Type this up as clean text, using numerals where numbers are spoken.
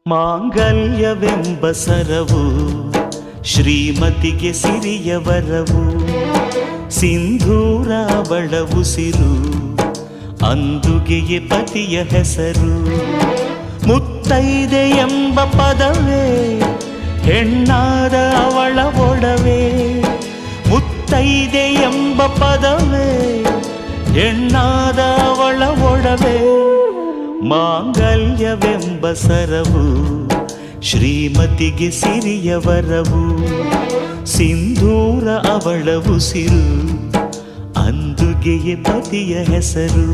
ಮಾಂಗಲ್ಯವೆಂಬ ಸರವು ಶ್ರೀಮತಿಗೆ ಸಿರಿಯ ವರವು, ಸಿಂಧೂರ ಅವಳ ಉಸಿರು, ಅಂದುಗೆಯೇ ಪತಿಯ ಹೆಸರು. ಮುತ್ತೈದೆ ಎಂಬ ಪದವೇ ಹೆಣ್ಣಾದ ಅವಳ ಒಡವೆ, ಮುತ್ತೈದೆ ಎಂಬ ಪದವೇ ಹೆಣ್ಣಾದ ಅವಳ ಒಡವೆ. ಮಾಂಗಲ್ಯವೆಂಬ ಸರವು ಶ್ರೀಮತಿಗೆ ಸಿರಿಯ ವರವು, ಸಿಂಧೂರ ಅವಳ ಉಸಿರು, ಅಂದುಗೆಯೇ ಪತಿಯ ಹೆಸರು.